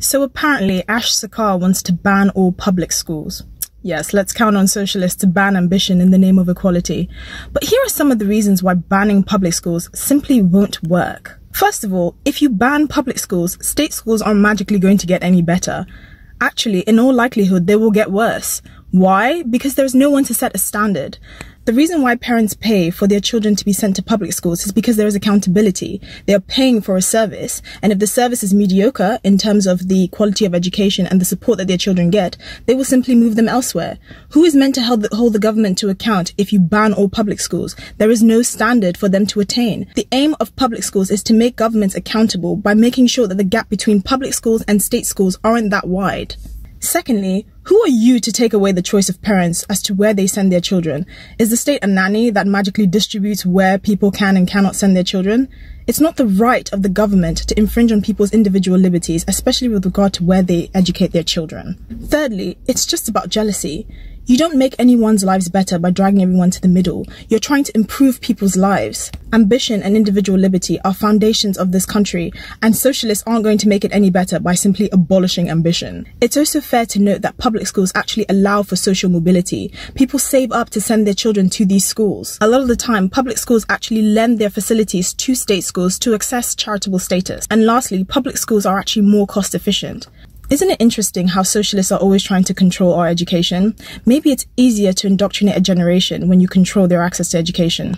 So apparently Ash Sarkar wants to ban all public schools. Yes, let's count on socialists to ban ambition in the name of equality. But here are some of the reasons why banning public schools simply won't work. First of all, if you ban public schools, state schools aren't magically going to get any better. Actually, in all likelihood, they will get worse. Why? Because there's no one to set a standard. The reason why parents pay for their children to be sent to public schools is because there is accountability. They are paying for a service, and if the service is mediocre in terms of the quality of education and the support that their children get, they will simply move them elsewhere. Who is meant to hold the government to account if you ban all public schools? There is no standard for them to attain. The aim of public schools is to make governments accountable by making sure that the gap between public schools and state schools aren't that wide. Secondly, who are you to take away the choice of parents as to where they send their children? Is the state a nanny that magically distributes where people can and cannot send their children? It's not the right of the government to infringe on people's individual liberties, especially with regard to where they educate their children. Thirdly, it's just about jealousy. You don't make anyone's lives better by dragging everyone to the middle. You're trying to improve people's lives. Ambition and individual liberty are foundations of this country, and socialists aren't going to make it any better by simply abolishing ambition. It's also fair to note that public schools actually allow for social mobility. People save up to send their children to these schools. A lot of the time, public schools actually lend their facilities to state schools to access charitable status. And lastly, public schools are actually more cost efficient. Isn't it interesting how socialists are always trying to control our education? Maybe it's easier to indoctrinate a generation when you control their access to education.